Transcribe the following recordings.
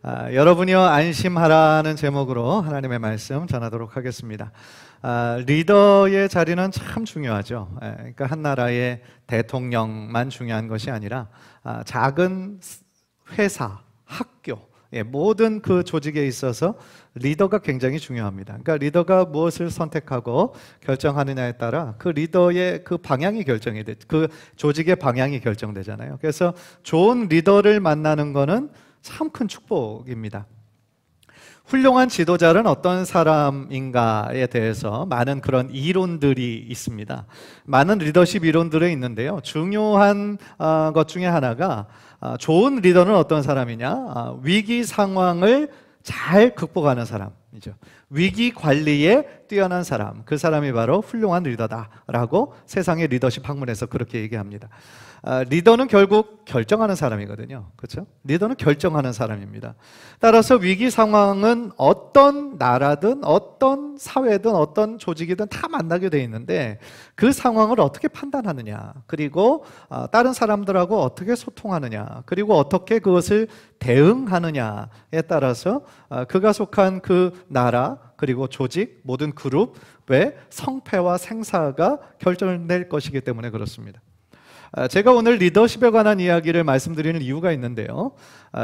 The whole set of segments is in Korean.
여러분이여 안심하라는 제목으로 하나님의 말씀 전하도록 하겠습니다. 리더의 자리는 참 중요하죠. 그러니까 한 나라의 대통령만 중요한 것이 아니라 작은 회사, 학교, 모든 그 조직에 있어서 리더가 굉장히 중요합니다. 그러니까 리더가 무엇을 선택하고 결정하느냐에 따라 그 리더의 그 방향이 결정이 돼, 그 조직의 방향이 결정되잖아요. 그래서 좋은 리더를 만나는 것은 참 큰 축복입니다. 훌륭한 지도자는 어떤 사람인가에 대해서 많은 그런 이론들이 있습니다. 많은 리더십 이론들이 있는데요. 중요한 것 중에 하나가 좋은 리더는 어떤 사람이냐? 위기 상황을 잘 극복하는 사람이죠. 위기 관리에 뛰어난 사람, 그 사람이 바로 훌륭한 리더다라고 세상의 리더십 학문에서 그렇게 얘기합니다. 리더는 결국 결정하는 사람이거든요. 그렇죠? 리더는 결정하는 사람입니다. 따라서 위기 상황은 어떤 나라든 어떤 사회든 어떤 조직이든 다 만나게 돼 있는데 그 상황을 어떻게 판단하느냐, 그리고 다른 사람들하고 어떻게 소통하느냐, 그리고 어떻게 그것을 대응하느냐에 따라서 그가 속한 그 나라, 그리고 조직, 모든 그룹의 성패와 생사가 결정될 것이기 때문에 그렇습니다. 제가 오늘 리더십에 관한 이야기를 말씀드리는 이유가 있는데요.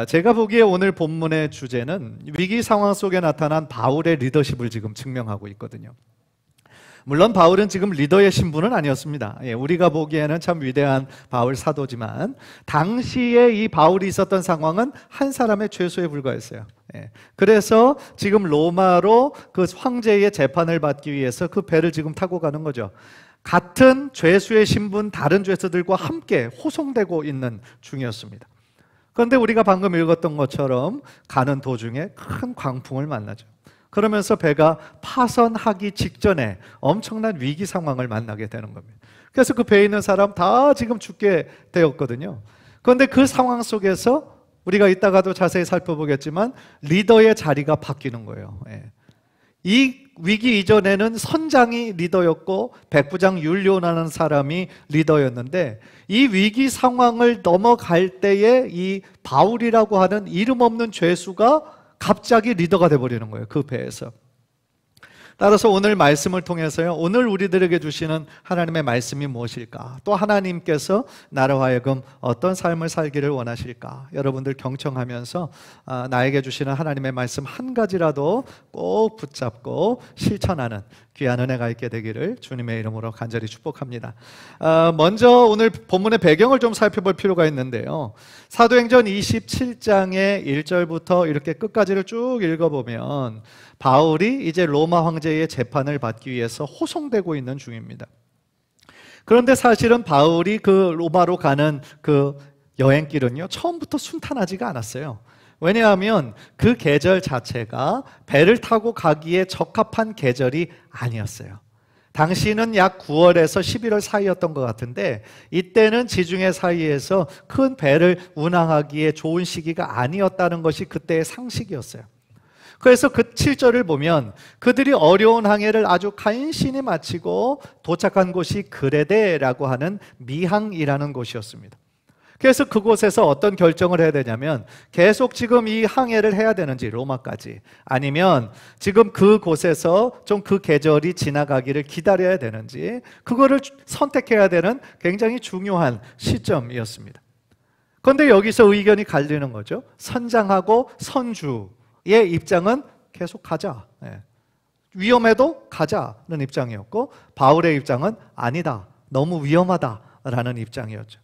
제가 보기에 오늘 본문의 주제는 위기 상황 속에 나타난 바울의 리더십을 지금 증명하고 있거든요. 물론 바울은 지금 리더의 신분은 아니었습니다. 우리가 보기에는 참 위대한 바울 사도지만 당시에 이 바울이 있었던 상황은 한 사람의 죄수에 불과했어요. 그래서 지금 로마로 그 황제의 재판을 받기 위해서 그 배를 지금 타고 가는 거죠. 같은 죄수의 신분 다른 죄수들과 함께 호송되고 있는 중이었습니다. 그런데 우리가 방금 읽었던 것처럼 가는 도중에 큰 광풍을 만나죠. 그러면서 배가 파선하기 직전에 엄청난 위기 상황을 만나게 되는 겁니다. 그래서 그 배에 있는 사람 다 지금 죽게 되었거든요. 그런데 그 상황 속에서 우리가 이따가도 자세히 살펴보겠지만 리더의 자리가 바뀌는 거예요. 이 위기 이전에는 선장이 리더였고 백부장 율리오라는 사람이 리더였는데 이 위기 상황을 넘어갈 때에 이 바울이라고 하는 이름 없는 죄수가 갑자기 리더가 돼버리는 거예요. 그 배에서. 따라서 오늘 말씀을 통해서요, 오늘 우리들에게 주시는 하나님의 말씀이 무엇일까? 또 하나님께서 나로 하여금 어떤 삶을 살기를 원하실까? 여러분들 경청하면서 나에게 주시는 하나님의 말씀 한 가지라도 꼭 붙잡고 실천하는 귀한 은혜가 있게 되기를 주님의 이름으로 간절히 축복합니다. 먼저 오늘 본문의 배경을 좀 살펴볼 필요가 있는데요. 사도행전 27장의 1절부터 이렇게 끝까지를 쭉 읽어보면 바울이 이제 로마 황제의 재판을 받기 위해서 호송되고 있는 중입니다. 그런데 사실은 바울이 그 로마로 가는 그 여행길은요, 처음부터 순탄하지가 않았어요. 왜냐하면 그 계절 자체가 배를 타고 가기에 적합한 계절이 아니었어요. 당시는 약 9월에서 11월 사이였던 것 같은데 이때는 지중해 사이에서 큰 배를 운항하기에 좋은 시기가 아니었다는 것이 그때의 상식이었어요. 그래서 그 7절을 보면 그들이 어려운 항해를 아주 간신히 마치고 도착한 곳이 그레데라고 하는 미항이라는 곳이었습니다. 그래서 그곳에서 어떤 결정을 해야 되냐면 계속 지금 이 항해를 해야 되는지 로마까지, 아니면 지금 그곳에서 좀 그 계절이 지나가기를 기다려야 되는지, 그거를 선택해야 되는 굉장히 중요한 시점이었습니다. 그런데 여기서 의견이 갈리는 거죠. 선장하고 선주의 입장은 계속 가자, 위험해도 가자는 입장이었고 바울의 입장은 아니다, 너무 위험하다라는 입장이었죠.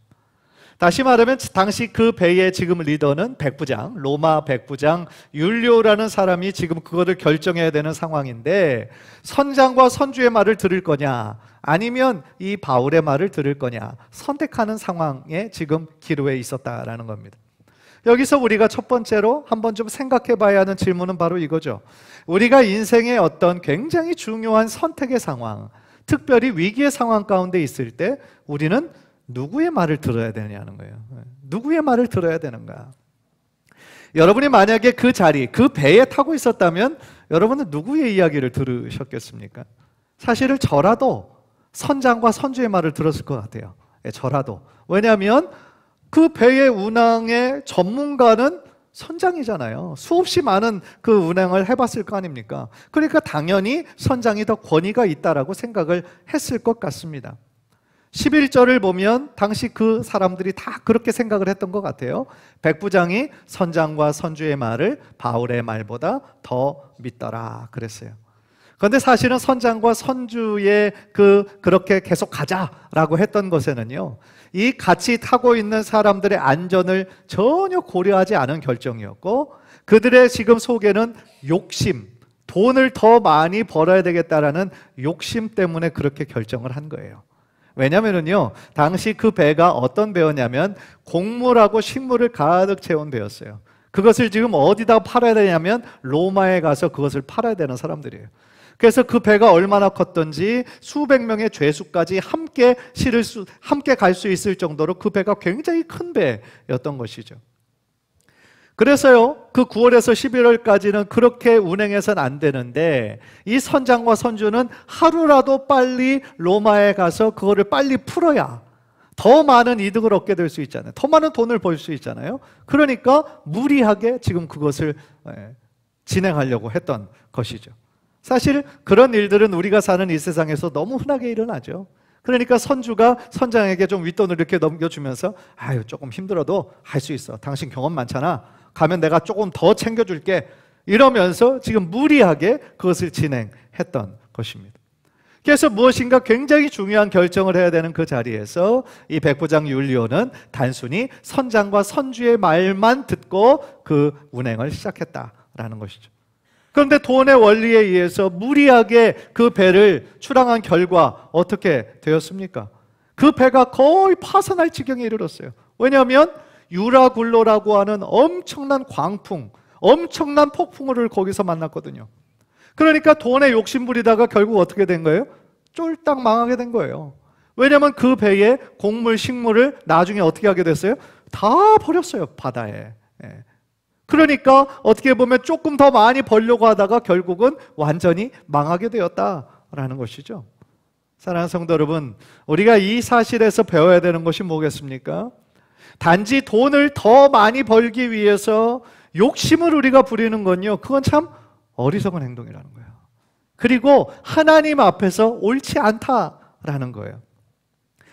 다시 말하면 당시 그 배의 지금 리더는 백부장, 로마 백부장 율리오라는 사람이 지금 그거를 결정해야 되는 상황인데 선장과 선주의 말을 들을 거냐 아니면 이 바울의 말을 들을 거냐 선택하는 상황에 지금 기로에 있었다라는 겁니다. 여기서 우리가 첫 번째로 한번 좀 생각해 봐야 하는 질문은 바로 이거죠. 우리가 인생의 어떤 굉장히 중요한 선택의 상황, 특별히 위기의 상황 가운데 있을 때 우리는 누구의 말을 들어야 되냐는 거예요. 누구의 말을 들어야 되는가? 여러분이 만약에 그 자리, 그 배에 타고 있었다면 여러분은 누구의 이야기를 들으셨겠습니까? 사실은 저라도 선장과 선주의 말을 들었을 것 같아요. 저라도. 왜냐하면 그 배의 운항의 전문가는 선장이잖아요. 수없이 많은 그 운행을 해봤을 거 아닙니까? 그러니까 당연히 선장이 더 권위가 있다라고 생각을 했을 것 같습니다. 11절을 보면 당시 그 사람들이 다 그렇게 생각을 했던 것 같아요. 백부장이 선장과 선주의 말을 바울의 말보다 더 믿더라 그랬어요. 그런데 사실은 선장과 선주의 그렇게 계속 가자라고 했던 것에는요, 이 같이 타고 있는 사람들의 안전을 전혀 고려하지 않은 결정이었고, 그들의 지금 속에는 욕심, 돈을 더 많이 벌어야 되겠다라는 욕심 때문에 그렇게 결정을 한 거예요. 왜냐면은요, 당시 그 배가 어떤 배였냐면 곡물하고 식물을 가득 채운 배였어요. 그것을 지금 어디다 팔아야 되냐면 로마에 가서 그것을 팔아야 되는 사람들이에요. 그래서 그 배가 얼마나 컸던지 수백 명의 죄수까지 함께 갈 수 있을 정도로 그 배가 굉장히 큰 배였던 것이죠. 그래서요, 그 9월에서 11월까지는 그렇게 운행해서는 안 되는데, 이 선장과 선주는 하루라도 빨리 로마에 가서 그거를 빨리 풀어야 더 많은 이득을 얻게 될 수 있잖아요. 더 많은 돈을 벌 수 있잖아요. 그러니까 무리하게 지금 그것을 진행하려고 했던 것이죠. 사실 그런 일들은 우리가 사는 이 세상에서 너무 흔하게 일어나죠. 그러니까 선주가 선장에게 좀 윗돈을 이렇게 넘겨주면서, 아유, 조금 힘들어도 할 수 있어. 당신 경험 많잖아. 가면 내가 조금 더 챙겨줄게. 이러면서 지금 무리하게 그것을 진행했던 것입니다. 그래서 무엇인가 굉장히 중요한 결정을 해야 되는 그 자리에서 이 백부장 율리오는 단순히 선장과 선주의 말만 듣고 그 운행을 시작했다라는 것이죠. 그런데 돈의 원리에 의해서 무리하게 그 배를 출항한 결과 어떻게 되었습니까? 그 배가 거의 파산할 지경에 이르렀어요. 왜냐하면 유라굴로라고 하는 엄청난 광풍, 엄청난 폭풍우를 거기서 만났거든요. 그러니까 돈에 욕심 부리다가 결국 어떻게 된 거예요? 쫄딱 망하게 된 거예요. 왜냐하면 그 배에 곡물, 식물을 나중에 어떻게 하게 됐어요? 다 버렸어요, 바다에. 그러니까 어떻게 보면 조금 더 많이 벌려고 하다가 결국은 완전히 망하게 되었다라는 것이죠. 사랑하는 성도 여러분, 우리가 이 사실에서 배워야 되는 것이 뭐겠습니까? 단지 돈을 더 많이 벌기 위해서 욕심을 우리가 부리는 건요, 그건 참 어리석은 행동이라는 거예요. 그리고 하나님 앞에서 옳지 않다라는 거예요.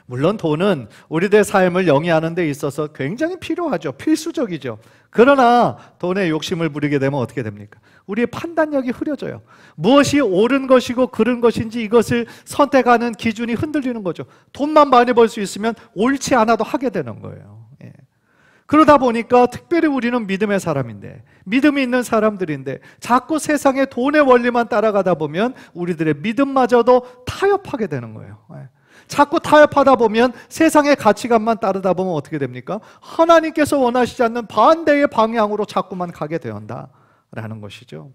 물론 돈은 우리들의 삶을 영위하는 데 있어서 굉장히 필요하죠. 필수적이죠. 그러나 돈에 욕심을 부리게 되면 어떻게 됩니까? 우리의 판단력이 흐려져요. 무엇이 옳은 것이고 그른 것인지 이것을 선택하는 기준이 흔들리는 거죠. 돈만 많이 벌 수 있으면 옳지 않아도 하게 되는 거예요. 그러다 보니까 특별히 우리는 믿음의 사람인데, 믿음이 있는 사람들인데 자꾸 세상의 돈의 원리만 따라가다 보면 우리들의 믿음마저도 타협하게 되는 거예요. 자꾸 타협하다 보면 세상의 가치관만 따르다 보면 어떻게 됩니까? 하나님께서 원하시지 않는 반대의 방향으로 자꾸만 가게 되었다라는 것이죠.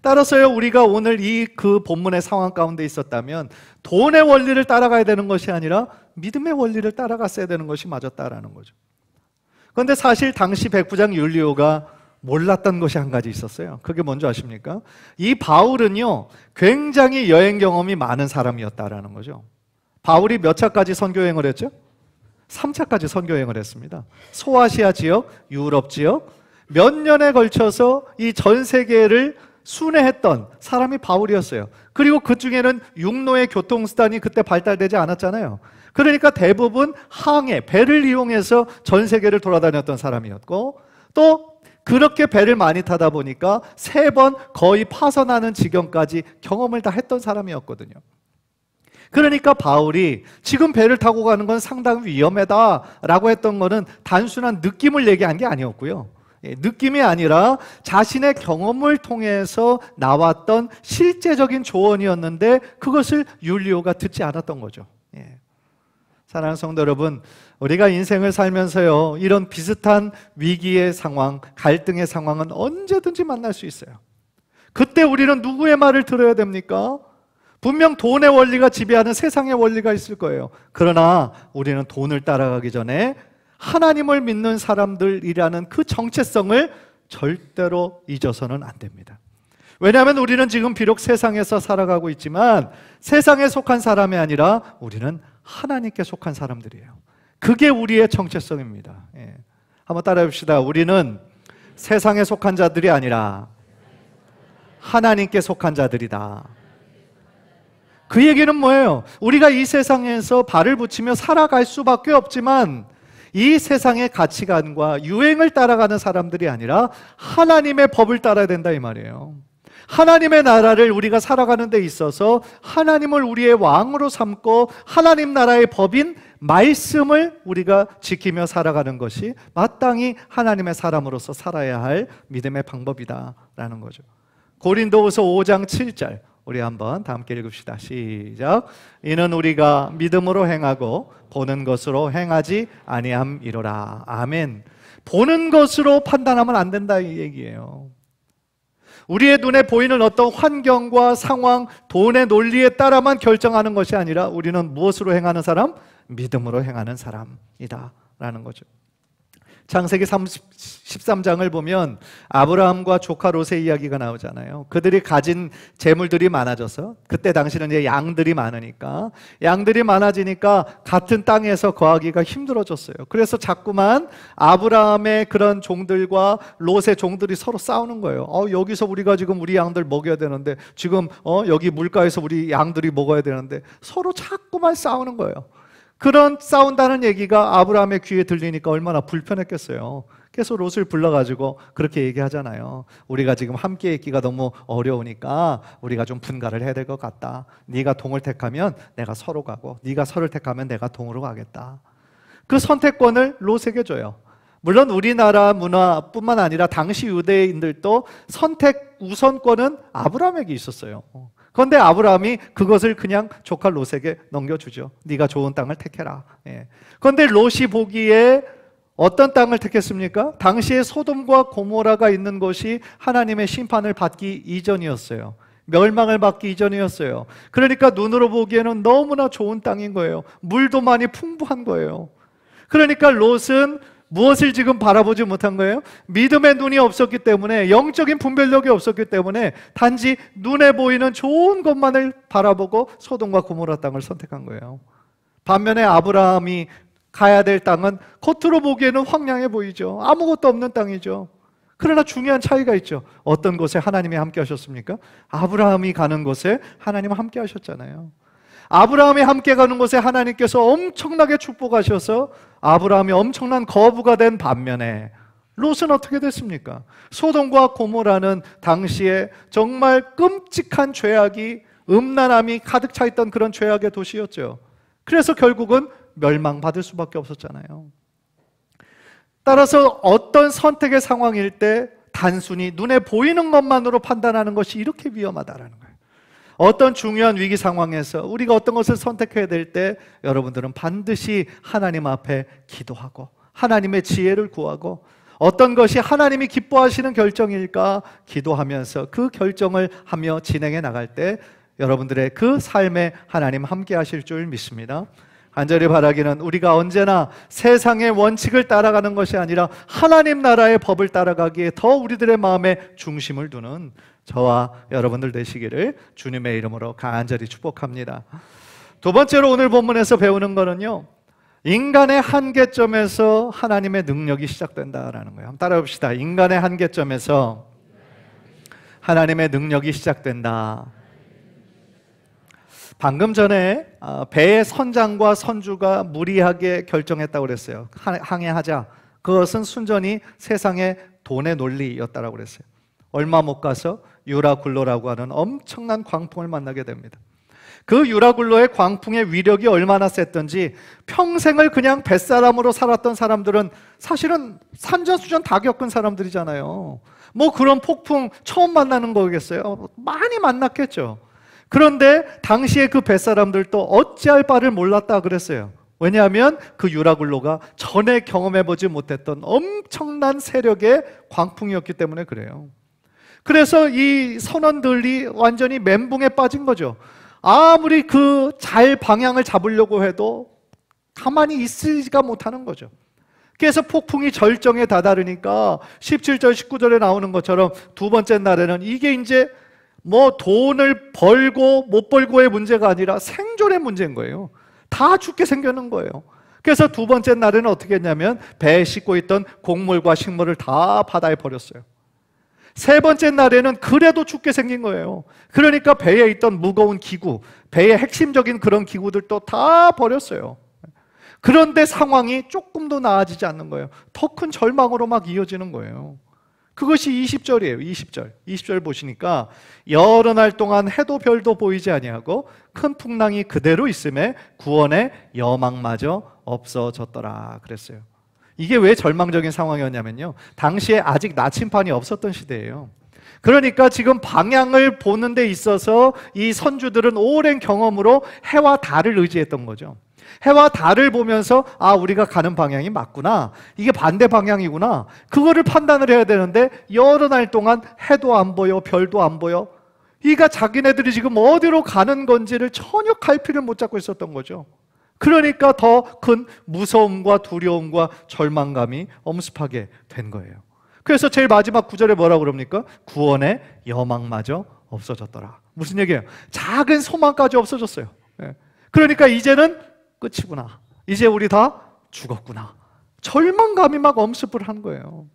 따라서요, 우리가 오늘 이 그 본문의 상황 가운데 있었다면 돈의 원리를 따라가야 되는 것이 아니라 믿음의 원리를 따라갔어야 되는 것이 맞았다라는 거죠. 그런데 사실 당시 백부장 율리오가 몰랐던 것이 한 가지 있었어요. 그게 뭔지 아십니까? 이 바울은요, 굉장히 여행 경험이 많은 사람이었다라는 거죠. 바울이 몇 차까지 선교여행을 했죠? 3차까지 선교여행을 했습니다. 소아시아 지역, 유럽 지역, 몇 년에 걸쳐서 이 전 세계를 순회했던 사람이 바울이었어요. 그리고 그 중에는 육로의 교통수단이 그때 발달되지 않았잖아요. 그러니까 대부분 항해, 배를 이용해서 전 세계를 돌아다녔던 사람이었고, 또 그렇게 배를 많이 타다 보니까 3번 거의 파선하는 지경까지 경험을 다 했던 사람이었거든요. 그러니까 바울이 지금 배를 타고 가는 건 상당히 위험하다라고 했던 거는 단순한 느낌을 얘기한 게 아니었고요. 느낌이 아니라 자신의 경험을 통해서 나왔던 실제적인 조언이었는데 그것을 율리오가 듣지 않았던 거죠. 사랑하는 성도 여러분, 우리가 인생을 살면서요, 이런 비슷한 위기의 상황, 갈등의 상황은 언제든지 만날 수 있어요. 그때 우리는 누구의 말을 들어야 됩니까? 분명 돈의 원리가 지배하는 세상의 원리가 있을 거예요. 그러나 우리는 돈을 따라가기 전에 하나님을 믿는 사람들이라는 그 정체성을 절대로 잊어서는 안 됩니다. 왜냐하면 우리는 지금 비록 세상에서 살아가고 있지만 세상에 속한 사람이 아니라 우리는 하나님께 속한 사람들이에요. 그게 우리의 정체성입니다. 한번 따라해 봅시다. 우리는 세상에 속한 자들이 아니라 하나님께 속한 자들이다. 그 얘기는 뭐예요? 우리가 이 세상에서 발을 붙이며 살아갈 수밖에 없지만 이 세상의 가치관과 유행을 따라가는 사람들이 아니라 하나님의 법을 따라야 된다 이 말이에요. 하나님의 나라를 우리가 살아가는 데 있어서 하나님을 우리의 왕으로 삼고 하나님 나라의 법인 말씀을 우리가 지키며 살아가는 것이 마땅히 하나님의 사람으로서 살아야 할 믿음의 방법이다라는 거죠. 고린도후서 5장 7절 우리 한번 다 함께 읽읍시다. 시작. 이는 우리가 믿음으로 행하고 보는 것으로 행하지 아니함이로라. 아멘. 보는 것으로 판단하면 안 된다 이 얘기예요. 우리의 눈에 보이는 어떤 환경과 상황, 돈의 논리에 따라만 결정하는 것이 아니라 우리는 무엇으로 행하는 사람? 믿음으로 행하는 사람이다 라는 거죠. 창세기 13장을 보면 아브라함과 조카 롯의 이야기가 나오잖아요. 그들이 가진 재물들이 많아져서, 그때 당시는 이제 양들이 많으니까, 양들이 많아지니까 같은 땅에서 거하기가 힘들어졌어요. 그래서 자꾸만 아브라함의 그런 종들과 롯의 종들이 서로 싸우는 거예요. 여기서 우리가 지금 우리 양들 먹여야 되는데, 지금 여기 물가에서 우리 양들이 먹어야 되는데, 서로 자꾸만 싸우는 거예요. 그런 싸운다는 얘기가 아브라함의 귀에 들리니까 얼마나 불편했겠어요. 그래서 롯을 불러가지고 그렇게 얘기하잖아요. 우리가 지금 함께 있기가 너무 어려우니까 우리가 좀 분가를 해야 될 것 같다. 네가 동을 택하면 내가 서로 가고, 네가 서를 택하면 내가 동으로 가겠다. 그 선택권을 롯에게 줘요. 물론 우리나라 문화뿐만 아니라 당시 유대인들도 선택 우선권은 아브라함에게 있었어요. 그런데 아브라함이 그것을 그냥 조카 롯에게 넘겨주죠. 네가 좋은 땅을 택해라. 그런데 롯이 보기에 어떤 땅을 택했습니까? 당시에 소돔과 고모라가 있는 것이 하나님의 심판을 받기 이전이었어요. 멸망을 받기 이전이었어요. 그러니까 눈으로 보기에는 너무나 좋은 땅인 거예요. 물도 많이 풍부한 거예요. 그러니까 롯은 무엇을 지금 바라보지 못한 거예요? 믿음의 눈이 없었기 때문에, 영적인 분별력이 없었기 때문에 단지 눈에 보이는 좋은 것만을 바라보고 소돔과 고모라 땅을 선택한 거예요. 반면에 아브라함이 가야 될 땅은 겉으로 보기에는 황량해 보이죠. 아무것도 없는 땅이죠. 그러나 중요한 차이가 있죠. 어떤 곳에 하나님이 함께 하셨습니까? 아브라함이 가는 곳에 하나님은 함께 하셨잖아요. 아브라함이 함께 가는 곳에 하나님께서 엄청나게 축복하셔서 아브라함이 엄청난 거부가 된 반면에 롯은 어떻게 됐습니까? 소돔과 고모라는 당시에 정말 끔찍한 죄악이, 음란함이 가득 차 있던 그런 죄악의 도시였죠. 그래서 결국은 멸망받을 수밖에 없었잖아요. 따라서 어떤 선택의 상황일 때 단순히 눈에 보이는 것만으로 판단하는 것이 이렇게 위험하다라는 거예요. 어떤 중요한 위기 상황에서 우리가 어떤 것을 선택해야 될 때 여러분들은 반드시 하나님 앞에 기도하고 하나님의 지혜를 구하고, 어떤 것이 하나님이 기뻐하시는 결정일까 기도하면서 그 결정을 하며 진행해 나갈 때 여러분들의 그 삶에 하나님 함께 하실 줄 믿습니다. 간절히 바라기는 우리가 언제나 세상의 원칙을 따라가는 것이 아니라 하나님 나라의 법을 따라가기에 더 우리들의 마음에 중심을 두는 저와 여러분들 되시기를 주님의 이름으로 간절히 축복합니다. 두 번째로 오늘 본문에서 배우는 거는요, 인간의 한계점에서 하나님의 능력이 시작된다라는 거예요. 한번 따라해 봅시다. 인간의 한계점에서 하나님의 능력이 시작된다. 방금 전에 배의 선장과 선주가 무리하게 결정했다고 그랬어요. 항해하자. 그것은 순전히 세상의 돈의 논리였다고 그랬어요. 얼마 못 가서 유라굴로라고 하는 엄청난 광풍을 만나게 됩니다. 그 유라굴로의 광풍의 위력이 얼마나 셌던지 평생을 그냥 뱃사람으로 살았던 사람들은 사실은 산전수전 다 겪은 사람들이잖아요. 뭐 그런 폭풍 처음 만나는 거겠어요? 많이 만났겠죠. 그런데 당시에 그 뱃사람들도 어찌할 바를 몰랐다 그랬어요. 왜냐하면 그 유라굴로가 전에 경험해보지 못했던 엄청난 세력의 광풍이었기 때문에 그래요. 그래서 이 선원들이 완전히 멘붕에 빠진 거죠. 아무리 그 잘 방향을 잡으려고 해도 가만히 있지가 못하는 거죠. 그래서 폭풍이 절정에 다다르니까 17절 19절에 나오는 것처럼 두 번째 날에는 이게 이제 뭐 돈을 벌고 못 벌고의 문제가 아니라 생존의 문제인 거예요. 다 죽게 생겨는 거예요. 그래서 두 번째 날에는 어떻게 했냐면 배에 싣고 있던 곡물과 식물을 다 바다에 버렸어요. 세 번째 날에는 그래도 죽게 생긴 거예요. 그러니까 배에 있던 무거운 기구, 배의 핵심적인 그런 기구들도 다 버렸어요. 그런데 상황이 조금도 나아지지 않는 거예요. 더 큰 절망으로 막 이어지는 거예요. 그것이 20절이에요. 20절 보시니까 여러 날 동안 해도 별도 보이지 아니하고 큰 풍랑이 그대로 있음에 구원의 여망마저 없어졌더라 그랬어요. 이게 왜 절망적인 상황이었냐면요, 당시에 아직 나침판이 없었던 시대예요. 그러니까 지금 방향을 보는 데 있어서 이 선주들은 오랜 경험으로 해와 달을 의지했던 거죠. 해와 달을 보면서 아, 우리가 가는 방향이 맞구나, 이게 반대 방향이구나, 그거를 판단을 해야 되는데 여러 날 동안 해도 안 보여, 별도 안 보여. 그러니까 자기네들이 지금 어디로 가는 건지를 전혀 갈피를 못 잡고 있었던 거죠. 그러니까 더 큰 무서움과 두려움과 절망감이 엄습하게 된 거예요. 그래서 제일 마지막 구절에 뭐라고 그럽니까? 구원의 여망마저 없어졌더라. 무슨 얘기예요? 작은 소망까지 없어졌어요. 그러니까 이제는 끝이구나, 이제 우리 다 죽었구나, 절망감이 막 엄습을 한 거예요.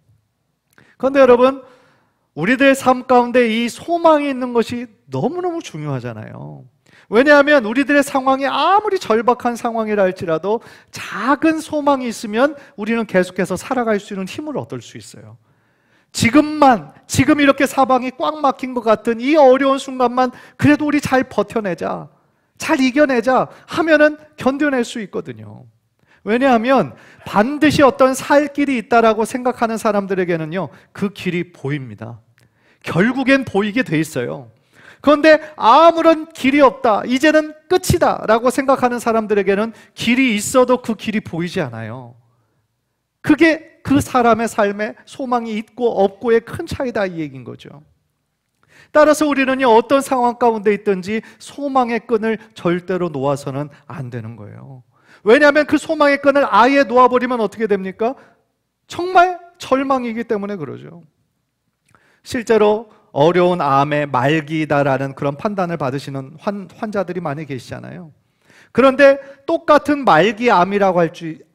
그런데 여러분, 우리들의 삶 가운데 이 소망이 있는 것이 너무너무 중요하잖아요. 왜냐하면 우리들의 상황이 아무리 절박한 상황이라 할지라도 작은 소망이 있으면 우리는 계속해서 살아갈 수 있는 힘을 얻을 수 있어요. 지금 이렇게 사방이 꽉 막힌 것 같은 이 어려운 순간만 그래도 우리 잘 버텨내자, 잘 이겨내자 하면은 견뎌낼 수 있거든요. 왜냐하면 반드시 어떤 살 길이 있다라고 생각하는 사람들에게는요, 그 길이 보입니다. 결국엔 보이게 돼 있어요. 그런데 아무런 길이 없다, 이제는 끝이다 라고 생각하는 사람들에게는 길이 있어도 그 길이 보이지 않아요. 그게 그 사람의 삶에 소망이 있고 없고의 큰 차이다, 이 얘기인 거죠. 따라서 우리는요, 어떤 상황 가운데 있든지 소망의 끈을 절대로 놓아서는 안 되는 거예요. 왜냐하면 그 소망의 끈을 아예 놓아버리면 어떻게 됩니까? 정말 절망이기 때문에 그러죠. 실제로 어려운 암의 말기다라는 그런 판단을 받으시는 환자들이 많이 계시잖아요. 그런데 똑같은 말기암이라고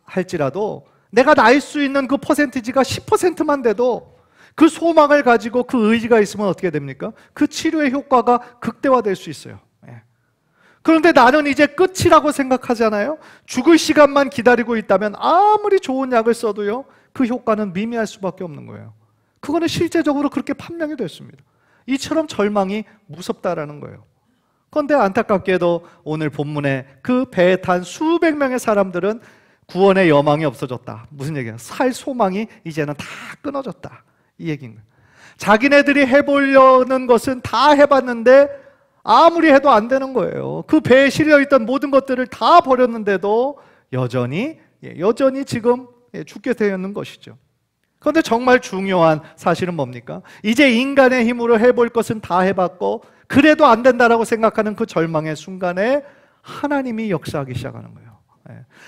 할지라도 내가 날 수 있는 그 퍼센티지가 10%만 돼도 그 소망을 가지고 그 의지가 있으면 어떻게 됩니까? 그 치료의 효과가 극대화될 수 있어요. 그런데 나는 이제 끝이라고 생각하잖아요. 죽을 시간만 기다리고 있다면 아무리 좋은 약을 써도요, 그 효과는 미미할 수밖에 없는 거예요. 그거는 실제적으로 그렇게 판명이 됐습니다. 이처럼 절망이 무섭다라는 거예요. 그런데 안타깝게도 오늘 본문에 그 배에 탄 수백 명의 사람들은 구원의 여망이 없어졌다. 무슨 얘기야? 살 소망이 이제는 다 끊어졌다, 이 얘기인 거예요. 자기네들이 해보려는 것은 다 해봤는데 아무리 해도 안 되는 거예요. 그 배에 실려있던 모든 것들을 다 버렸는데도 여전히 지금 죽게 되었는 것이죠. 그런데 정말 중요한 사실은 뭡니까? 이제 인간의 힘으로 해볼 것은 다 해봤고 그래도 안 된다라고 생각하는 그 절망의 순간에 하나님이 역사하기 시작하는 거예요.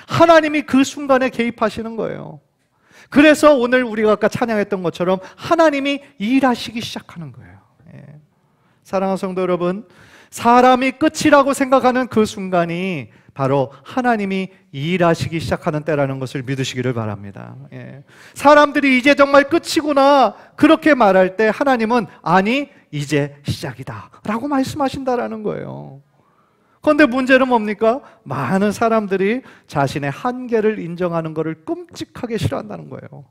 하나님이 그 순간에 개입하시는 거예요. 그래서 오늘 우리가 아까 찬양했던 것처럼 하나님이 일하시기 시작하는 거예요. 사랑하는 성도 여러분, 사람이 끝이라고 생각하는 그 순간이 바로 하나님이 일하시기 시작하는 때라는 것을 믿으시기를 바랍니다. 사람들이 이제 정말 끝이구나 그렇게 말할 때 하나님은 아니, 이제 시작이다 라고 말씀하신다라는 거예요. 그런데 문제는 뭡니까? 많은 사람들이 자신의 한계를 인정하는 것을 끔찍하게 싫어한다는 거예요.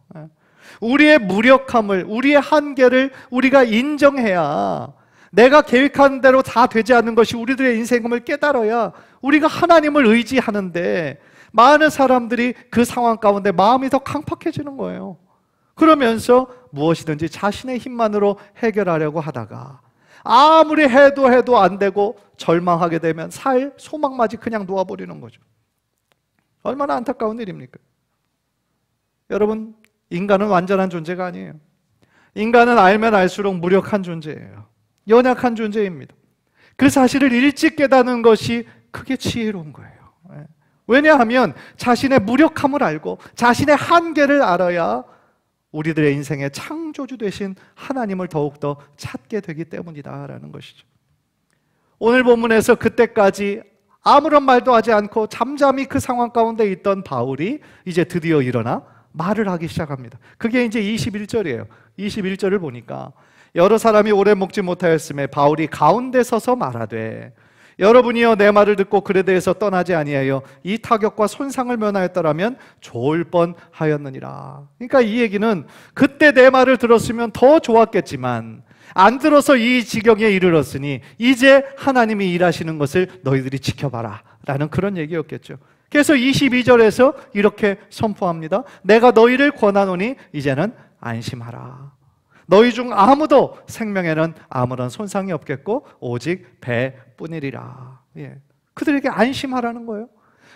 우리의 무력함을, 우리의 한계를 우리가 인정해야, 내가 계획한 대로 다 되지 않는 것이 우리들의 인생임을 깨달아야 우리가 하나님을 의지하는데, 많은 사람들이 그 상황 가운데 마음이 더 강팍해지는 거예요. 그러면서 무엇이든지 자신의 힘만으로 해결하려고 하다가 아무리 해도 안 되고 절망하게 되면 살 소망마저 그냥 놓아버리는 거죠. 얼마나 안타까운 일입니까? 여러분, 인간은 완전한 존재가 아니에요. 인간은 알면 알수록 무력한 존재예요. 연약한 존재입니다. 그 사실을 일찍 깨닫는 것이 그게 지혜로운 거예요. 왜냐하면 자신의 무력함을 알고 자신의 한계를 알아야 우리들의 인생의 창조주 되신 하나님을 더욱더 찾게 되기 때문이다라는 것이죠. 오늘 본문에서 그때까지 아무런 말도 하지 않고 잠잠히 그 상황 가운데 있던 바울이 이제 드디어 일어나 말을 하기 시작합니다. 그게 이제 21절이에요. 21절을 보니까 여러 사람이 오래 먹지 못하였음에 바울이 가운데 서서 말하되 여러분이여 내 말을 듣고 그에 대해서 떠나지 아니하여 이 타격과 손상을 면하였더라면 좋을 뻔하였느니라. 그러니까 이 얘기는 그때 내 말을 들었으면 더 좋았겠지만 안 들어서 이 지경에 이르렀으니 이제 하나님이 일하시는 것을 너희들이 지켜봐라 라는 그런 얘기였겠죠. 그래서 22절에서 이렇게 선포합니다. 내가 너희를 권하노니 이제는 안심하라. 너희 중 아무도 생명에는 아무런 손상이 없겠고 오직 배뿐이리라. 그들에게 안심하라는 거예요.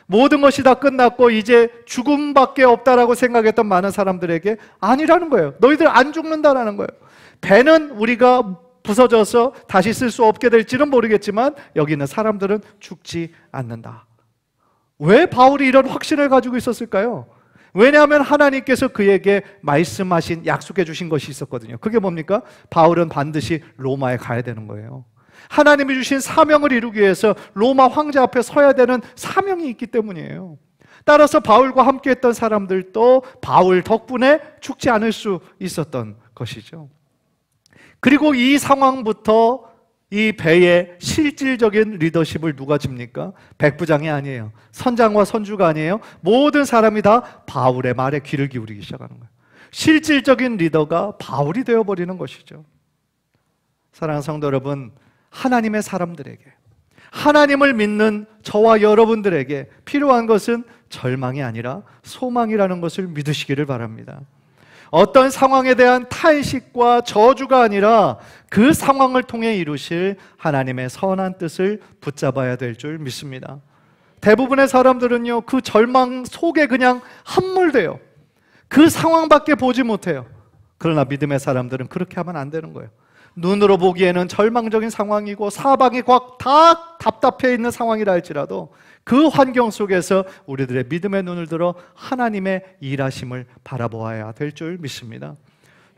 모든 것이 다 끝났고 이제 죽음밖에 없다라고 생각했던 많은 사람들에게 아니라는 거예요. 너희들 안 죽는다라는 거예요. 배는 우리가 부서져서 다시 쓸 수 없게 될지는 모르겠지만 여기 있는 사람들은 죽지 않는다. 왜 바울이 이런 확신을 가지고 있었을까요? 왜냐하면 하나님께서 그에게 말씀하신, 약속해 주신 것이 있었거든요. 그게 뭡니까? 바울은 반드시 로마에 가야 되는 거예요. 하나님이 주신 사명을 이루기 위해서 로마 황제 앞에 서야 되는 사명이 있기 때문이에요. 따라서 바울과 함께 했던 사람들도 바울 덕분에 죽지 않을 수 있었던 것이죠. 그리고 이 상황부터 이 배의 실질적인 리더십을 누가 집니까? 백부장이 아니에요. 선장과 선주가 아니에요. 모든 사람이 다 바울의 말에 귀를 기울이기 시작하는 거예요. 실질적인 리더가 바울이 되어버리는 것이죠. 사랑하는 성도 여러분, 하나님의 사람들에게, 하나님을 믿는 저와 여러분들에게 필요한 것은 절망이 아니라 소망이라는 것을 믿으시기를 바랍니다. 어떤 상황에 대한 탄식과 저주가 아니라 그 상황을 통해 이루실 하나님의 선한 뜻을 붙잡아야 될 줄 믿습니다. 대부분의 사람들은요, 그 절망 속에 그냥 함몰돼요. 그 상황밖에 보지 못해요. 그러나 믿음의 사람들은 그렇게 하면 안 되는 거예요. 눈으로 보기에는 절망적인 상황이고 사방이 다 답답해 있는 상황이라 할지라도 그 환경 속에서 우리들의 믿음의 눈을 들어 하나님의 일하심을 바라보아야 될 줄 믿습니다.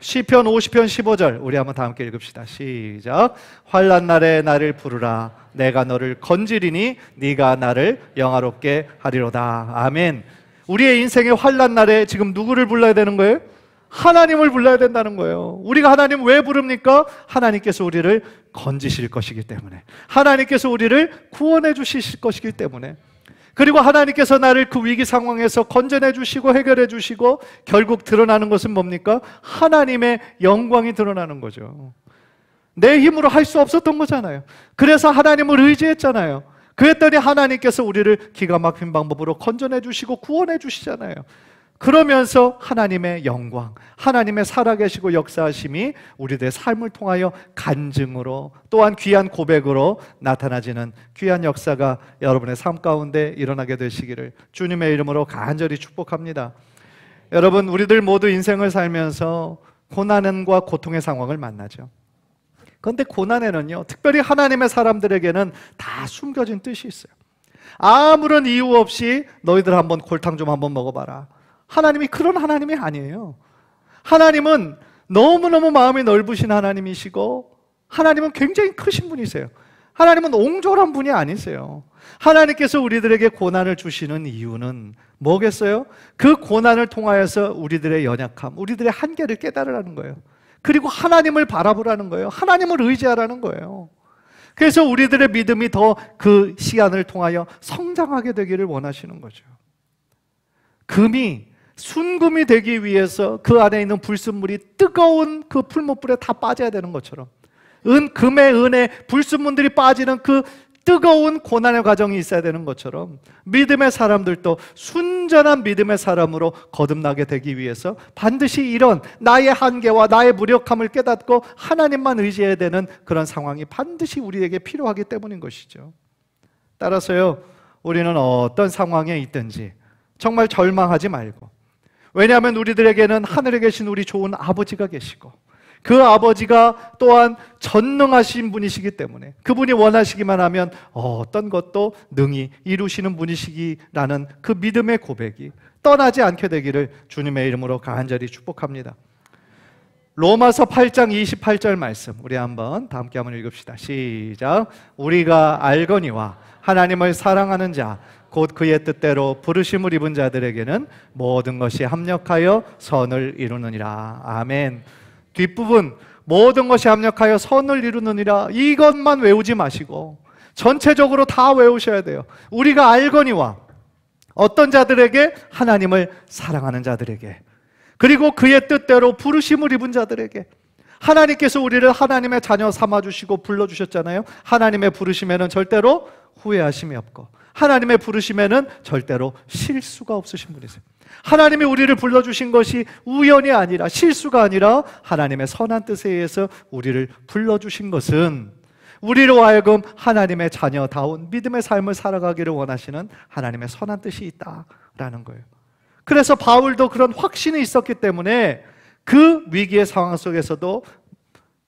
시편 50편 15절 우리 한번 다 함께 읽읍시다. 시작. 환난 날에 나를 부르라. 내가 너를 건지리니 네가 나를 영화롭게 하리로다. 아멘. 우리의 인생의 환난 날에 지금 누구를 불러야 되는 거예요? 하나님을 불러야 된다는 거예요. 우리가 하나님 왜 부릅니까? 하나님께서 우리를 건지실 것이기 때문에, 하나님께서 우리를 구원해 주실 것이기 때문에, 그리고 하나님께서 나를 그 위기 상황에서 건져내 주시고 해결해 주시고 결국 드러나는 것은 뭡니까? 하나님의 영광이 드러나는 거죠. 내 힘으로 할 수 없었던 거잖아요. 그래서 하나님을 의지했잖아요. 그랬더니 하나님께서 우리를 기가 막힌 방법으로 건져내 주시고 구원해 주시잖아요. 그러면서 하나님의 영광, 하나님의 살아계시고 역사하심이 우리들의 삶을 통하여 간증으로, 또한 귀한 고백으로 나타나지는 귀한 역사가 여러분의 삶 가운데 일어나게 되시기를 주님의 이름으로 간절히 축복합니다. 여러분, 우리들 모두 인생을 살면서 고난과 고통의 상황을 만나죠. 그런데 고난에는요, 특별히 하나님의 사람들에게는 다 숨겨진 뜻이 있어요. 아무런 이유 없이 너희들 한번 골탕 좀 한번 먹어봐라. 하나님이 그런 하나님이 아니에요. 하나님은 너무너무 마음이 넓으신 하나님이시고, 하나님은 굉장히 크신 분이세요. 하나님은 옹졸한 분이 아니세요. 하나님께서 우리들에게 고난을 주시는 이유는 뭐겠어요? 그 고난을 통하여서 우리들의 연약함, 우리들의 한계를 깨달으라는 거예요. 그리고 하나님을 바라보라는 거예요. 하나님을 의지하라는 거예요. 그래서 우리들의 믿음이 더 그 시간을 통하여 성장하게 되기를 원하시는 거죠. 순금이 되기 위해서 그 안에 있는 불순물이 뜨거운 그 풀무불에 다 빠져야 되는 것처럼, 금의 은에 불순물들이 빠지는 그 뜨거운 고난의 과정이 있어야 되는 것처럼 믿음의 사람들도 순전한 믿음의 사람으로 거듭나게 되기 위해서 반드시 이런 나의 한계와 나의 무력함을 깨닫고 하나님만 의지해야 되는 그런 상황이 반드시 우리에게 필요하기 때문인 것이죠. 따라서요, 우리는 어떤 상황에 있든지 정말 절망하지 말고, 왜냐하면 우리들에게는 하늘에 계신 우리 좋은 아버지가 계시고 그 아버지가 또한 전능하신 분이시기 때문에 그분이 원하시기만 하면 어떤 것도 능히 이루시는 분이시기라는 그 믿음의 고백이 떠나지 않게 되기를 주님의 이름으로 간절히 축복합니다. 로마서 8장 28절 말씀 우리 한번 다 함께 한번 읽읍시다. 시작. 우리가 알거니와 하나님을 사랑하는 자 곧 그의 뜻대로 부르심을 입은 자들에게는 모든 것이 합력하여 선을 이루느니라. 아멘. 뒷부분 모든 것이 합력하여 선을 이루느니라, 이것만 외우지 마시고 전체적으로 다 외우셔야 돼요. 우리가 알거니와 어떤 자들에게? 하나님을 사랑하는 자들에게, 그리고 그의 뜻대로 부르심을 입은 자들에게. 하나님께서 우리를 하나님의 자녀 삼아주시고 불러주셨잖아요. 하나님의 부르심에는 절대로 후회하심이 없고, 하나님의 부르심에는 절대로 실수가 없으신 분이세요. 하나님이 우리를 불러주신 것이 우연이 아니라, 실수가 아니라 하나님의 선한 뜻에 의해서 우리를 불러주신 것은 우리로 하여금 하나님의 자녀다운 믿음의 삶을 살아가기를 원하시는 하나님의 선한 뜻이 있다라는 거예요. 그래서 바울도 그런 확신이 있었기 때문에 그 위기의 상황 속에서도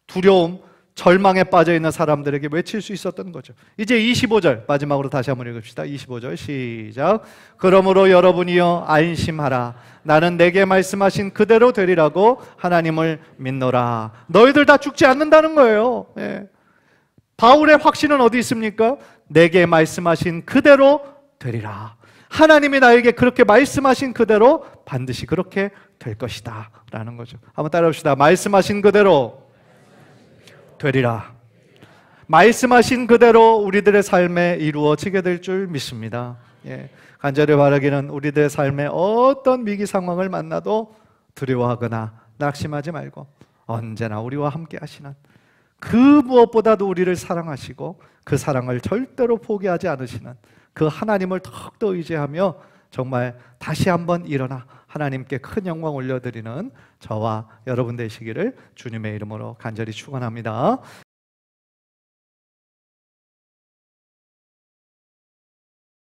두려움, 절망에 빠져 있는 사람들에게 외칠 수 있었던 거죠. 이제 25절 마지막으로 다시 한번 읽읍시다. 25절 시작. 그러므로 여러분이여 안심하라. 나는 내게 말씀하신 그대로 되리라고 하나님을 믿노라. 너희들 다 죽지 않는다는 거예요. 예. 바울의 확신은 어디 있습니까? 내게 말씀하신 그대로 되리라. 하나님이 나에게 그렇게 말씀하신 그대로 반드시 그렇게 될 것이다 라는 거죠. 한번 따라합시다. 말씀하신 그대로 되리라. 말씀하신 그대로 우리들의 삶에 이루어지게 될 줄 믿습니다. 예. 간절히 바라기는 우리들의 삶에 어떤 위기 상황을 만나도 두려워하거나 낙심하지 말고 언제나 우리와 함께 하시는, 그 무엇보다도 우리를 사랑하시고 그 사랑을 절대로 포기하지 않으시는 그 하나님을 더욱더 의지하며 정말 다시 한번 일어나 하나님께 큰 영광 올려드리는 저와 여러분 되시기를 주님의 이름으로 간절히 축원합니다.